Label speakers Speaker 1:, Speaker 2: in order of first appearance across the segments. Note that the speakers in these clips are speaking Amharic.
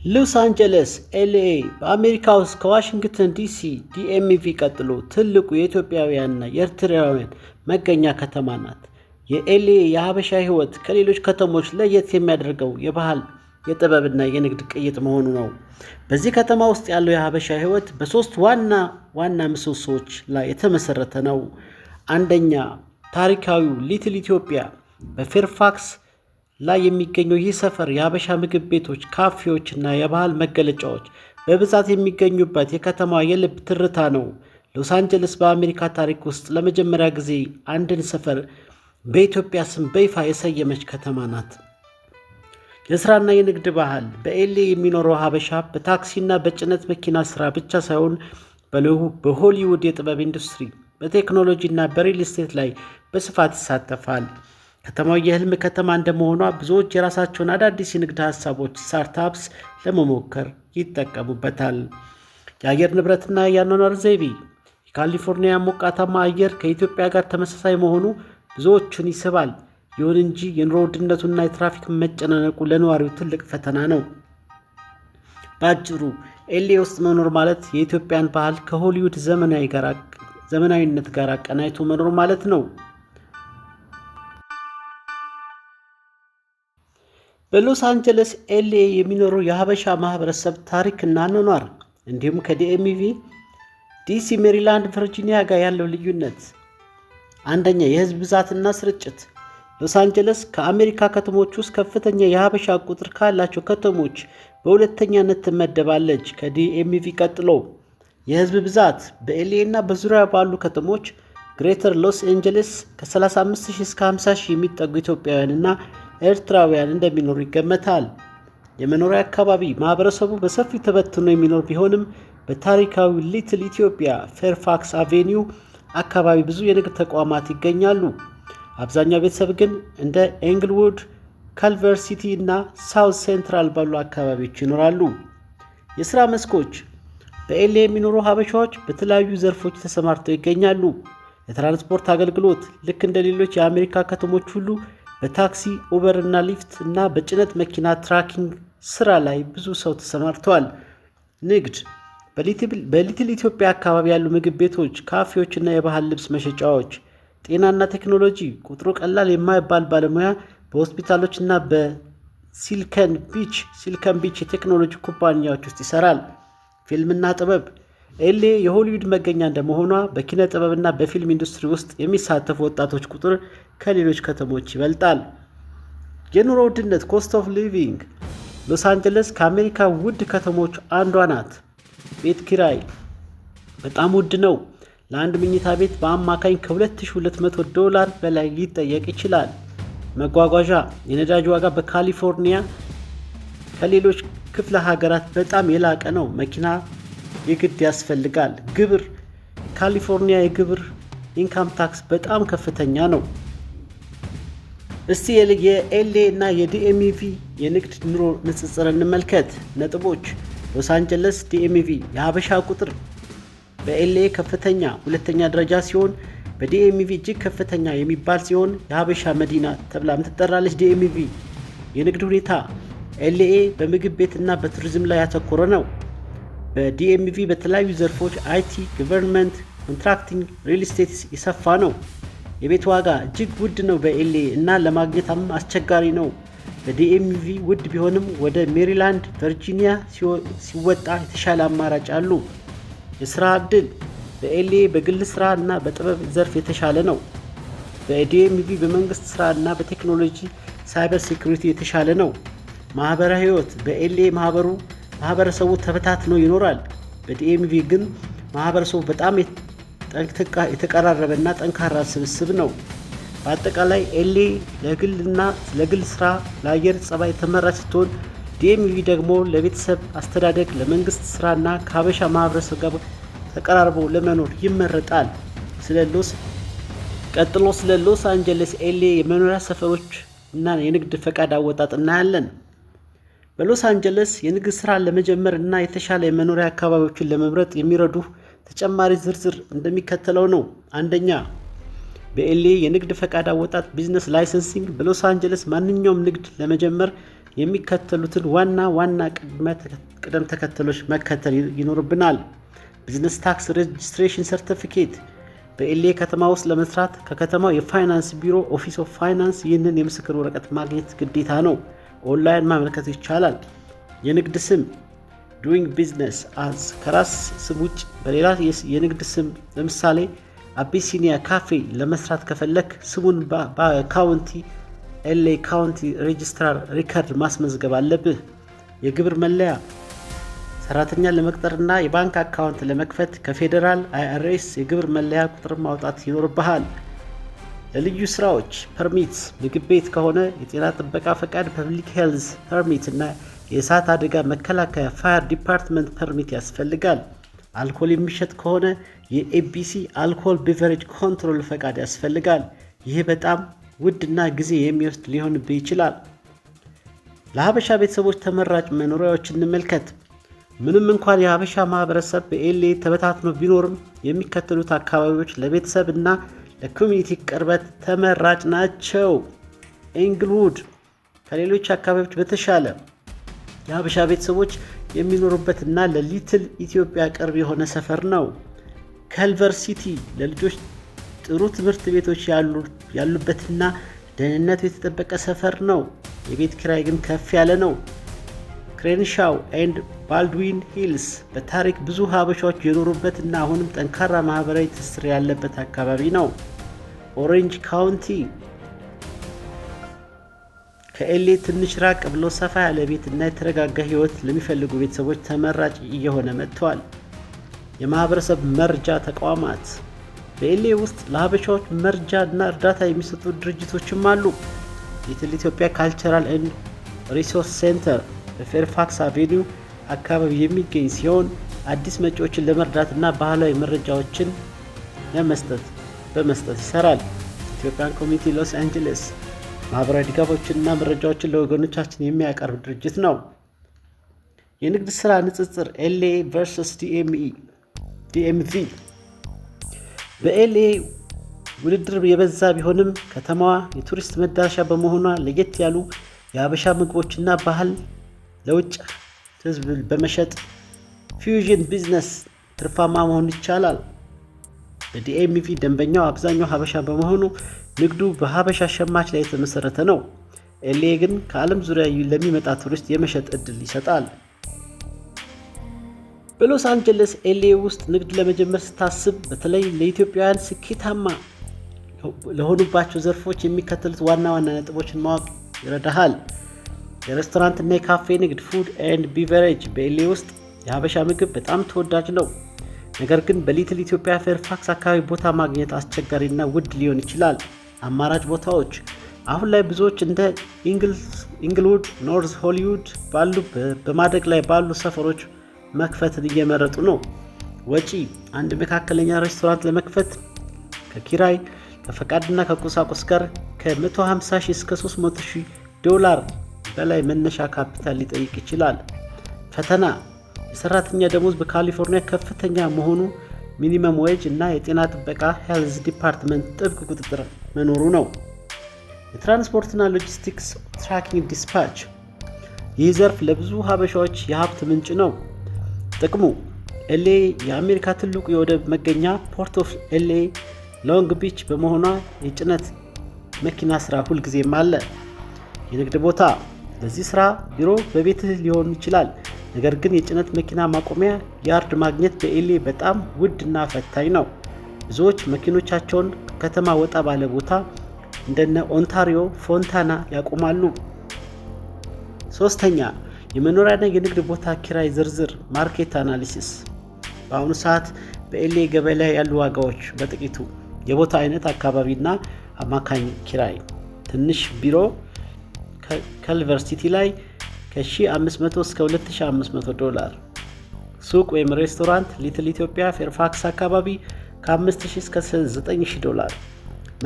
Speaker 1: ሎስ አንጀለስ ኤልኤ በአሜሪካ ውስጥ ከዋሽንግተን ዲሲ ዲኤምቪ ቀጥሎ ትልቁ የኢትዮጵያውያንና የኤርትራውያን መገኛ ከተማ ናት። የኤልኤ የሀበሻ ሕይወት ከሌሎች ከተሞች ለየት የሚያደርገው የባህል የጥበብና የንግድ ቅይጥ መሆኑ ነው። በዚህ ከተማ ውስጥ ያለው የሀበሻ ሕይወት በሶስት ዋና ዋና ምሰሶዎች ላይ የተመሰረተ ነው። አንደኛ፣ ታሪካዊው ሊትል ኢትዮጵያ በፌርፋክስ ላይ የሚገኘው ይህ ሰፈር የሀበሻ ምግብ ቤቶች፣ ካፌዎች እና የባህል መገለጫዎች በብዛት የሚገኙበት የከተማዋ የልብ ትርታ ነው። ሎስ አንጀለስ በአሜሪካ ታሪክ ውስጥ ለመጀመሪያ ጊዜ አንድን ሰፈር በኢትዮጵያ ስም በይፋ የሰየመች ከተማ ናት። የስራና የንግድ ባህል በኤልኤ የሚኖረው ሀበሻ በታክሲና በጭነት መኪና ስራ ብቻ ሳይሆን በሆሊውድ የጥበብ ኢንዱስትሪ፣ በቴክኖሎጂ እና በሪል ስቴት ላይ በስፋት ይሳተፋል። ከተማው የህልም ከተማ እንደመሆኗ ብዙዎች የራሳቸውን አዳዲስ የንግድ ሀሳቦች ስታርታፕስ ለመሞከር ይጠቀሙበታል። የአየር ንብረትና የአኗኗር ዘይቤ የካሊፎርኒያ ሞቃታማ አየር ከኢትዮጵያ ጋር ተመሳሳይ መሆኑ ብዙዎቹን ይስባል። ይሁን እንጂ የኑሮ ውድነቱና የትራፊክ መጨናነቁ ለነዋሪው ትልቅ ፈተና ነው። በአጭሩ ኤልኤ ውስጥ መኖር ማለት የኢትዮጵያን ባህል ከሆሊውድ ዘመናዊነት ጋር አቀናጅቶ መኖር ማለት ነው። በሎስ አንጀለስ ኤልኤ የሚኖረው የሀበሻ ማህበረሰብ ታሪክና አኗኗር እንዲሁም ከዲኤምቪ ዲሲ፣ ሜሪላንድ፣ ቨርጂኒያ ጋር ያለው ልዩነት። አንደኛ፣ የህዝብ ብዛትና ስርጭት። ሎስ አንጀለስ ከአሜሪካ ከተሞች ውስጥ ከፍተኛ የሀበሻ ቁጥር ካላቸው ከተሞች በሁለተኛነት ትመደባለች ከዲኤምቪ ቀጥሎ። የህዝብ ብዛት በኤልኤ እና በዙሪያ ባሉ ከተሞች ግሬተር ሎስ አንጀለስ ከ35,000 እስከ 50,000 የሚጠጉ ኢትዮጵያውያንና ኤርትራውያን እንደሚኖሩ ይገመታል። የመኖሪያ አካባቢ ማህበረሰቡ በሰፊው ተበትኖ የሚኖር ቢሆንም በታሪካዊ ሊትል ኢትዮጵያ ፌርፋክስ አቬኒው አካባቢ ብዙ የንግድ ተቋማት ይገኛሉ። አብዛኛው ቤተሰብ ግን እንደ ኤንግልውድ፣ ካልቨር ሲቲ እና ሳውት ሴንትራል ባሉ አካባቢዎች ይኖራሉ። የሥራ መስኮች በኤልኤ የሚኖሩ ሀበሻዎች በተለያዩ ዘርፎች ተሰማርተው ይገኛሉ። የትራንስፖርት አገልግሎት ልክ እንደ ሌሎች የአሜሪካ ከተሞች ሁሉ በታክሲ፣ ኡበር እና ሊፍት እና በጭነት መኪና ትራኪንግ ስራ ላይ ብዙ ሰው ተሰማርተዋል። ንግድ በሊትል ኢትዮጵያ አካባቢ ያሉ ምግብ ቤቶች፣ ካፌዎች እና የባህል ልብስ መሸጫዎች። ጤናና ቴክኖሎጂ ቁጥሩ ቀላል የማይባል ባለሙያ በሆስፒታሎች እና በሲልከን ቢች የቴክኖሎጂ ኩባንያዎች ውስጥ ይሰራል። ፊልምና ጥበብ ኤልኤ የሆሊውድ መገኛ እንደመሆኗ በኪነ ጥበብና በፊልም ኢንዱስትሪ ውስጥ የሚሳተፉ ወጣቶች ቁጥር ከሌሎች ከተሞች ይበልጣል። የኑሮ ውድነት ኮስት ኦፍ ሊቪንግ ሎስ አንጀለስ ከአሜሪካ ውድ ከተሞች አንዷ ናት። ቤት ኪራይ በጣም ውድ ነው። ለአንድ መኝታ ቤት በአማካኝ $2,200 በላይ ሊጠየቅ ይችላል። መጓጓዣ የነዳጅ ዋጋ በካሊፎርኒያ ከሌሎች ክፍለ ሀገራት በጣም የላቀ ነው። መኪና የግድ ያስፈልጋል። ግብር ካሊፎርኒያ የግብር ኢንካም ታክስ በጣም ከፍተኛ ነው። እስቲ የኤልኤ እና የዲኤምቪ የንግድ ኑሮ ንጽጽር እንመልከት። ነጥቦች ሎስ አንጀለስ ዲኤምቪ የሀበሻ ቁጥር በኤልኤ ከፍተኛ ሁለተኛ ደረጃ ሲሆን በዲኤምቪ እጅግ ከፍተኛ የሚባል ሲሆን የሀበሻ መዲና ተብላም ትጠራለች። ዲኤምቪ የንግድ ሁኔታ ኤልኤ በምግብ ቤትና በቱሪዝም ላይ ያተኮረ ነው። በዲኤምቪ በተለያዩ ዘርፎች አይቲ፣ ገቨርንመንት፣ ኮንትራክቲንግ፣ ሪል ስቴት የሰፋ ነው። የቤት ዋጋ እጅግ ውድ ነው በኤልኤ እና ለማግኘትም አስቸጋሪ ነው። በዲኤምቪ ውድ ቢሆንም ወደ ሜሪላንድ፣ ቨርጂኒያ ሲወጣ የተሻለ አማራጭ አሉ። የስራ ዕድል በኤልኤ በግል ስራ እና በጥበብ ዘርፍ የተሻለ ነው። በዲኤምቪ በመንግስት ስራ እና በቴክኖሎጂ ሳይበር ሴኩሪቲ የተሻለ ነው። ማህበራዊ ህይወት በኤልኤ ማህበረሰቡ ተበታትኖ ይኖራል። በዲኤምቪ ግን ማህበረሰቡ በጣም የተቀራረበና ጠንካራ ስብስብ ነው። በአጠቃላይ ኤልኤ ለግል ስራ፣ ለአየር ጸባይ ተመራጭ ስትሆን ዲኤምቪ ደግሞ ለቤተሰብ አስተዳደግ፣ ለመንግስት ስራና ከሀበሻ ማህበረሰብ ጋር ተቀራርቦ ለመኖር ይመረጣል። ቀጥሎ ስለ ሎስ አንጀለስ ኤልኤ የመኖሪያ ሰፈሮች እና የንግድ ፈቃድ አወጣጥ እናያለን። በሎስ አንጀለስ የንግድ ስራ ለመጀመር እና የተሻለ የመኖሪያ አካባቢዎችን ለመምረጥ የሚረዱ ተጨማሪ ዝርዝር እንደሚከተለው ነው። አንደኛ፣ በኤልኤ የንግድ ፈቃድ አወጣጥ ቢዝነስ ላይሰንሲንግ በሎስ አንጀለስ ማንኛውም ንግድ ለመጀመር የሚከተሉትን ዋና ቅደም ተከተሎች መከተል ይኖርብናል። ቢዝነስ ታክስ ሬጅስትሬሽን ሰርቲፊኬት በኤልኤ ከተማ ውስጥ ለመስራት ከከተማው የፋይናንስ ቢሮ ኦፊስ ኦፍ ፋይናንስ ይህንን የምስክር ወረቀት ማግኘት ግዴታ ነው። ኦንላይን ማመልከት ይቻላል። የንግድ ስም ዱዊንግ ቢዝነስ አዝ ከራስ ስም ውጭ በሌላ የንግድ ስም ለምሳሌ አቢሲኒያ ካፌ ለመስራት ከፈለክ ስሙን በካውንቲ ኤልኤ ካውንቲ ሬጅስትራር ሪከርድ ማስመዝገብ አለብህ። የግብር መለያ ሰራተኛ ለመቅጠርና የባንክ አካውንት ለመክፈት ከፌዴራል አይአርኤስ የግብር መለያ ቁጥር ማውጣት ይኖርብሃል። ለልዩ ስራዎች ፐርሚት ምግብ ቤት ከሆነ የጤና ጥበቃ ፈቃድ፣ ፐብሊክ ሄልዝ ፐርሚት እና የእሳት አደጋ መከላከያ ፋየር ዲፓርትመንት ፐርሚት ያስፈልጋል። አልኮል የሚሸጥ ከሆነ የኤቢሲ አልኮል ቢቨሬጅ ኮንትሮል ፈቃድ ያስፈልጋል። ይህ በጣም ውድና ጊዜ የሚወስድ ሊሆንብህ ይችላል። ለሀበሻ ቤተሰቦች ተመራጭ መኖሪያዎችን እንመልከት። ምንም እንኳን የሀበሻ ማህበረሰብ በኤልኤ ተበታትኖ ቢኖርም የሚከተሉት አካባቢዎች ለቤተሰብ እና ለኮሚኒቲ ቅርበት ተመራጭ ናቸው። ኢንግልውድ ከሌሎች አካባቢዎች በተሻለ የሀበሻ ቤተሰቦች የሚኖሩበት እና ለሊትል ኢትዮጵያ ቅርብ የሆነ ሰፈር ነው። ከልቨር ሲቲ ለልጆች ጥሩ ትምህርት ቤቶች ያሉበትና ደህንነቱ የተጠበቀ ሰፈር ነው። የቤት ኪራይ ግን ከፍ ያለ ነው። ክሬንሻው ኤንድ ባልድዊን ሂልስ በታሪክ ብዙ ሀበሻዎች የኖሩበት እና አሁንም ጠንካራ ማህበራዊ ትስስር ያለበት አካባቢ ነው። ኦሬንጅ ካውንቲ ከኤልኤ ትንሽ ራቅ ብሎ ሰፋ ያለ ቤት እና የተረጋጋ ህይወት ለሚፈልጉ ቤተሰቦች ተመራጭ እየሆነ መጥቷል። የማህበረሰብ መርጃ ተቋማት በኤልኤ ውስጥ ለሀበሻዎች መርጃ እና እርዳታ የሚሰጡ ድርጅቶችም አሉ። ሊትል ኢትዮጵያ ካልቸራል ኤንድ ሪሶርስ ሴንተር በፌርፋክስ አቬኒው አካባቢ የሚገኝ ሲሆን አዲስ መጪዎችን ለመርዳት እና ባህላዊ መረጃዎችን በመስጠት ይሰራል። ኢትዮጵያን ኮሚኒቲ ሎስ አንጀለስ ማህበራዊ ድጋፎችንና መረጃዎችን ለወገኖቻችን የሚያቀርብ ድርጅት ነው። የንግድ ሥራ ንጽጽር ኤልኤ ቨርሰስ ዲኤምቪ በኤልኤ ውድድር የበዛ ቢሆንም ከተማዋ የቱሪስት መዳረሻ በመሆኗ ለየት ያሉ የሀበሻ ምግቦችና ባህል ለውጭ ህዝብ በመሸጥ ፊውዥን ቢዝነስ ትርፋማ መሆን ይቻላል። በዲኤምቪ ደንበኛው አብዛኛው ሀበሻ በመሆኑ ንግዱ በሀበሻ ሸማች ላይ የተመሰረተ ነው። ኤልኤ ግን ከዓለም ዙሪያ ለሚመጣ ቱሪስት የመሸጥ እድል ይሰጣል። በሎስ አንጀለስ ኤልኤ ውስጥ ንግድ ለመጀመር ስታስብ በተለይ ለኢትዮጵያውያን ስኬታማ ለሆኑባቸው ዘርፎች የሚከተሉት ዋና ነጥቦችን ማወቅ ይረዳሃል። የሬስቶራንት እና የካፌ ንግድ ፉድ ኤንድ ቢቨሬጅ በኤልኤ ውስጥ የሀበሻ ምግብ በጣም ተወዳጅ ነው። ነገር ግን በሊትል ኢትዮጵያ ፌርፋክስ አካባቢ ቦታ ማግኘት አስቸጋሪና ውድ ሊሆን ይችላል። አማራጭ ቦታዎች አሁን ላይ ብዙዎች እንደ ኢንግልውድ፣ ኖርዝ ሆሊውድ ባሉ በማደግ ላይ ባሉ ሰፈሮች መክፈትን እየመረጡ ነው። ወጪ አንድ መካከለኛ ሬስቶራንት ለመክፈት ከኪራይ ከፈቃድና ከቁሳቁስ ጋር ከ150,000 እስከ $300,000 በላይ መነሻ ካፒታል ሊጠይቅ ይችላል። ፈተና የሰራተኛ ደሞዝ በካሊፎርኒያ ከፍተኛ መሆኑ፣ ሚኒመም ዌጅ እና የጤና ጥበቃ ሄልዝ ዲፓርትመንት ጥብቅ ቁጥጥር መኖሩ ነው። የትራንስፖርትና ሎጂስቲክስ ትራኪንግ ዲስፓች ይህ ዘርፍ ለብዙ ሀበሻዎች የሀብት ምንጭ ነው። ጥቅሙ ኤልኤ የአሜሪካ ትልቁ የወደብ መገኛ ፖርት ኦፍ ኤልኤ ሎንግ ቢች በመሆኗ የጭነት መኪና ስራ ሁልጊዜም አለ። የንግድ ቦታ ለዚህ ስራ ቢሮ በቤትህ ሊሆን ይችላል። ነገር ግን የጭነት መኪና ማቆሚያ ያርድ ማግኘት በኤልኤ በጣም ውድ እና ፈታኝ ነው። ብዙዎች መኪኖቻቸውን ከተማ ወጣ ባለ ቦታ እንደነ ኦንታሪዮ ፎንታና ያቆማሉ። ሶስተኛ የመኖሪያና የንግድ ቦታ ኪራይ ዝርዝር ማርኬት አናሊሲስ በአሁኑ ሰዓት በኤልኤ ገበያ ላይ ያሉ ዋጋዎች በጥቂቱ የቦታ አይነት፣ አካባቢና አማካኝ ኪራይ ትንሽ ቢሮ ከልቨር ሲቲ ላይ ከ$1,500 እስከ $2,500፣ ሱቅ ወይም ሬስቶራንት ሊትል ኢትዮጵያ ፌርፋክስ አካባቢ ከ$5,000 እስከ $9,000፣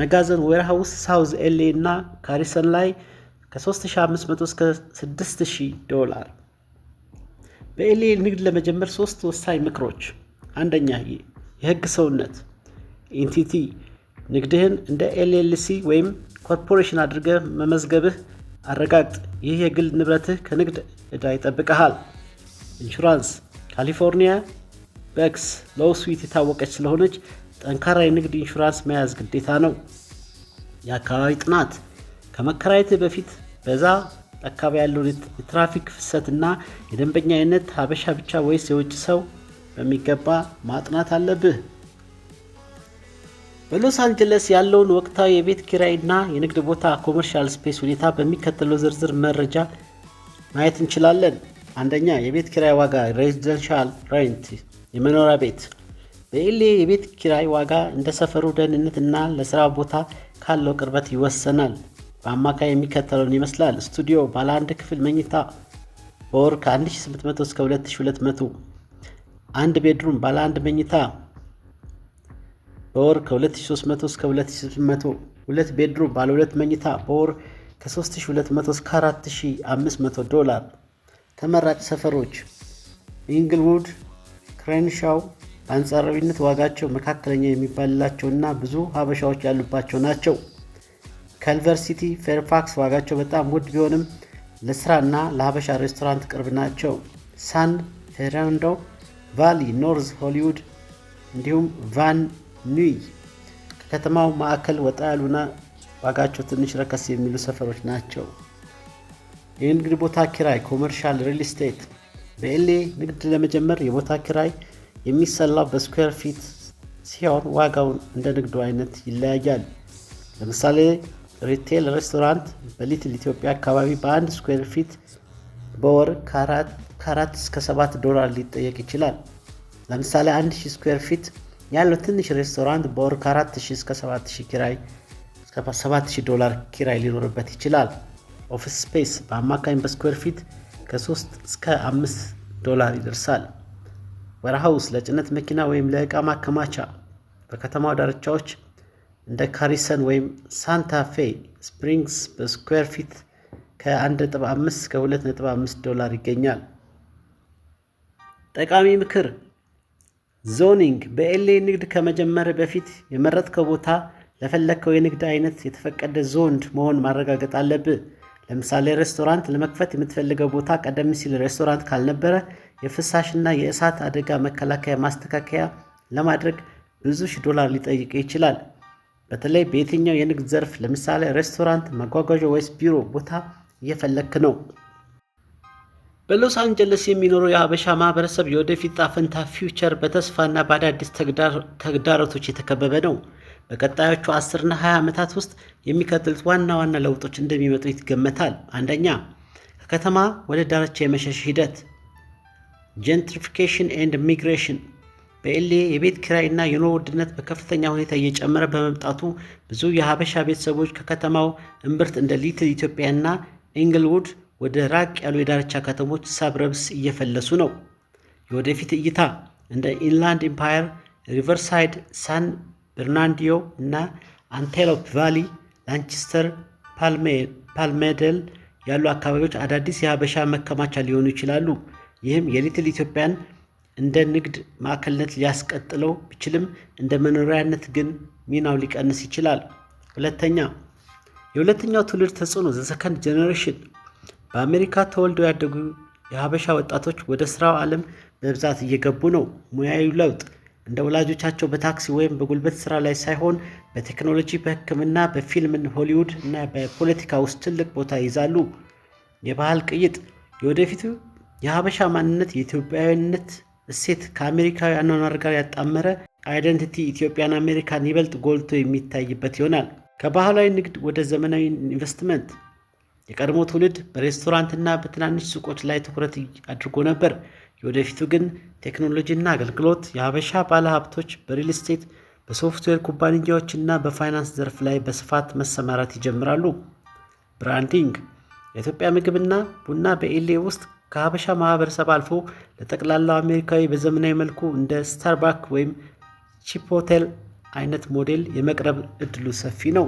Speaker 1: መጋዘን ዌርሃውስ ሳውዝ ኤልኤ እና ካሪሰን ላይ ከ$3,500 እስከ $6,000። በኤልኤ ንግድ ለመጀመር 3 ወሳኝ ምክሮች። አንደኛ የህግ ሰውነት ኢንቲቲ ንግድህን እንደ ኤልኤልሲ ወይም ኮርፖሬሽን አድርገህ መመዝገብህ አረጋግጥ። ይህ የግል ንብረትህ ከንግድ ዕዳ ይጠብቅሃል። ኢንሹራንስ ካሊፎርኒያ በክስ ሎውስዊት የታወቀች ስለሆነች ጠንካራ የንግድ ኢንሹራንስ መያዝ ግዴታ ነው። የአካባቢ ጥናት ከመከራየትህ በፊት በዛ አካባቢ ያለውን የትራፊክ ፍሰትና የደንበኛ አይነት ሀበሻ ብቻ ወይስ የውጭ ሰው በሚገባ ማጥናት አለብህ። በሎስ አንጀለስ ያለውን ወቅታዊ የቤት ኪራይና የንግድ ቦታ ኮመርሻል ስፔስ ሁኔታ በሚከተለው ዝርዝር መረጃ ማየት እንችላለን። አንደኛ፣ የቤት ኪራይ ዋጋ ሬዚደንሻል ሬንት የመኖሪያ ቤት። በኤልኤ የቤት ኪራይ ዋጋ እንደ ሰፈሩ ደህንነት እና ለስራ ቦታ ካለው ቅርበት ይወሰናል። በአማካይ የሚከተለውን ይመስላል። ስቱዲዮ ባለ አንድ ክፍል መኝታ በወር ከ1800 እስከ 2200። አንድ ቤድሩም ባለ አንድ መኝታ በወር ከ2300 እስከ 2800። ሁለት ቤድሩም ባለ ሁለት መኝታ በወር ከ3200 እስከ $4500። ተመራጭ ሰፈሮች ኢንግልውድ፣ ክሬንሻው በአንጻራዊነት ዋጋቸው መካከለኛ የሚባልላቸውና ብዙ ሀበሻዎች ያሉባቸው ናቸው። ከልቨር ሲቲ፣ ፌርፋክስ ዋጋቸው በጣም ውድ ቢሆንም ለስራና ለሀበሻ ሬስቶራንት ቅርብ ናቸው። ሳን ፌርናንዶ ቫሊ፣ ኖርዝ ሆሊውድ እንዲሁም ቫን ኑይ ከከተማው ማዕከል ወጣ ያሉና ዋጋቸው ትንሽ ረከስ የሚሉ ሰፈሮች ናቸው። የንግድ ቦታ ኪራይ ኮመርሻል ሪል ስቴት። በኤልኤ ንግድ ለመጀመር የቦታ ኪራይ የሚሰላው በስኩዌር ፊት ሲሆን ዋጋው እንደ ንግዱ አይነት ይለያያል። ለምሳሌ ሪቴል ሬስቶራንት በሊትል ኢትዮጵያ አካባቢ በአንድ ስኩዌር ፊት በወር ከ4 እስከ $7 ሊጠየቅ ይችላል። ለምሳሌ 1000 ስኩዌር ፊት ያለው ትንሽ ሬስቶራንት በወር ከ4000 እስከ $7000 ኪራይ ሊኖርበት ይችላል። ኦፊስ ስፔስ በአማካኝ በስኩዌር ፊት ከ3 እስከ $5 ይደርሳል። ወርሃውስ ለጭነት መኪና ወይም ለዕቃ ማከማቻ በከተማው ዳርቻዎች እንደ ካሪሰን ወይም ሳንታ ፌ ስፕሪንግስ በስኩዌር ፊት ከ1.5 እስከ $2.5 ይገኛል። ጠቃሚ ምክር ዞኒንግ በኤልኤ ንግድ ከመጀመር በፊት የመረጥከው ቦታ ለፈለግከው የንግድ አይነት የተፈቀደ ዞንድ መሆን ማረጋገጥ አለብህ። ለምሳሌ ሬስቶራንት ለመክፈት የምትፈልገው ቦታ ቀደም ሲል ሬስቶራንት ካልነበረ የፍሳሽና የእሳት አደጋ መከላከያ ማስተካከያ ለማድረግ ብዙ $1000 ሊጠይቅ ይችላል። በተለይ በየትኛው የንግድ ዘርፍ ለምሳሌ ሬስቶራንት፣ መጓጓዣ ወይስ ቢሮ ቦታ እየፈለግክ ነው። በሎስ አንጀለስ የሚኖረው የሀበሻ ማህበረሰብ የወደፊት ዕጣ ፈንታ ፊውቸር በተስፋና በአዳዲስ ተግዳሮቶች የተከበበ ነው። በቀጣዮቹ 10 እና 20 ዓመታት ውስጥ የሚከተሉት ዋና ዋና ለውጦች እንደሚመጡ ይገመታል። አንደኛ፣ ከከተማ ወደ ዳርቻ የመሸሽ ሂደት ጀንትሪፊኬሽን ኤንድ ሚግሬሽን። በኤልኤ የቤት ኪራይ እና የኑሮ ውድነት በከፍተኛ ሁኔታ እየጨመረ በመምጣቱ ብዙ የሀበሻ ቤተሰቦች ከከተማው እምብርት እንደ ሊትል ኢትዮጵያ እና ኢንግልውድ ወደ ራቅ ያሉ የዳርቻ ከተሞች ሳብረብስ እየፈለሱ ነው። የወደፊት እይታ እንደ ኢንላንድ ኢምፓየር፣ ሪቨርሳይድ፣ ሳን በርናንዲዮ እና አንቴሎፕ ቫሊ፣ ላንቸስተር፣ ፓልሜደል ያሉ አካባቢዎች አዳዲስ የሀበሻ መከማቻ ሊሆኑ ይችላሉ። ይህም የሊትል ኢትዮጵያን እንደ ንግድ ማዕከልነት ሊያስቀጥለው ቢችልም እንደ መኖሪያነት ግን ሚናው ሊቀንስ ይችላል። ሁለተኛ፣ የሁለተኛው ትውልድ ተጽዕኖ ዘሰከንድ ጄኔሬሽን። በአሜሪካ ተወልደው ያደጉ የሀበሻ ወጣቶች ወደ ስራው ዓለም በብዛት እየገቡ ነው። ሙያዊ ለውጥ እንደ ወላጆቻቸው በታክሲ ወይም በጉልበት ስራ ላይ ሳይሆን በቴክኖሎጂ፣ በሕክምና፣ በፊልም፣ ሆሊውድ እና በፖለቲካ ውስጥ ትልቅ ቦታ ይይዛሉ። የባህል ቅይጥ የወደፊቱ የሀበሻ ማንነት የኢትዮጵያዊነት እሴት ከአሜሪካዊ አኗኗር ጋር ያጣመረ አይደንቲቲ ኢትዮጵያን አሜሪካን ይበልጥ ጎልቶ የሚታይበት ይሆናል። ከባህላዊ ንግድ ወደ ዘመናዊ ኢንቨስትመንት የቀድሞ ትውልድ በሬስቶራንትና በትናንሽ ሱቆች ላይ ትኩረት አድርጎ ነበር። የወደፊቱ ግን ቴክኖሎጂና አገልግሎት፣ የሀበሻ ባለሀብቶች በሪል ስቴት፣ በሶፍትዌር ኩባንያዎችና በፋይናንስ ዘርፍ ላይ በስፋት መሰማራት ይጀምራሉ። ብራንዲንግ የኢትዮጵያ ምግብና ቡና በኤልኤ ውስጥ ከሀበሻ ማህበረሰብ አልፎ ለጠቅላላው አሜሪካዊ በዘመናዊ መልኩ እንደ ስታርባክ ወይም ቺፖቴል አይነት ሞዴል የመቅረብ እድሉ ሰፊ ነው።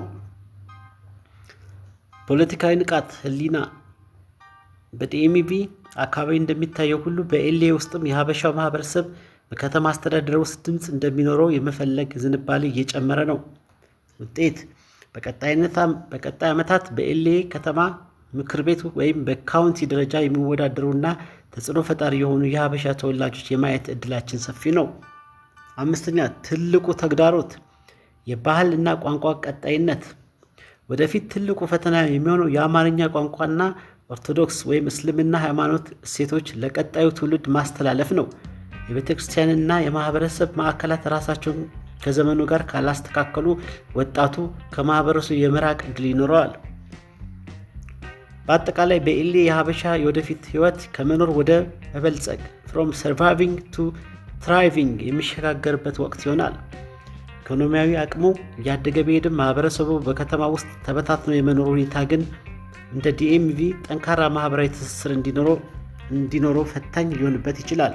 Speaker 1: ፖለቲካዊ ንቃት ህሊና በዲኤምቪ አካባቢ እንደሚታየው ሁሉ በኤልኤ ውስጥም የሀበሻው ማህበረሰብ በከተማ አስተዳደር ውስጥ ድምፅ እንደሚኖረው የመፈለግ ዝንባሌ እየጨመረ ነው። ውጤት በቀጣይ ዓመታት በኤልኤ ከተማ ምክር ቤት ወይም በካውንቲ ደረጃ የሚወዳደሩና ተጽዕኖ ፈጣሪ የሆኑ የሀበሻ ተወላጆች የማየት እድላችን ሰፊ ነው። 5ኛ ትልቁ ተግዳሮት የባህል እና ቋንቋ ቀጣይነት። ወደፊት ትልቁ ፈተና የሚሆነው የአማርኛ ቋንቋና ኦርቶዶክስ ወይም እስልምና ሃይማኖት እሴቶች ለቀጣዩ ትውልድ ማስተላለፍ ነው። የቤተክርስቲያንና የማህበረሰብ ማዕከላት ራሳቸውን ከዘመኑ ጋር ካላስተካከሉ ወጣቱ ከማህበረሰቡ የመራቅ እድል ይኖረዋል። በአጠቃላይ በኤልኤ የሀበሻ የወደፊት ህይወት ከመኖር ወደ መበልጸግ from surviving to thriving የሚሸጋገርበት ወቅት ይሆናል። ኢኮኖሚያዊ አቅሙ እያደገ ቢሄድም ማህበረሰቡ በከተማ ውስጥ ተበታትኖ የመኖር ሁኔታ ግን እንደ ዲኤምቪ ጠንካራ ማህበራዊ ትስስር እንዲኖረው ፈታኝ ሊሆንበት ይችላል።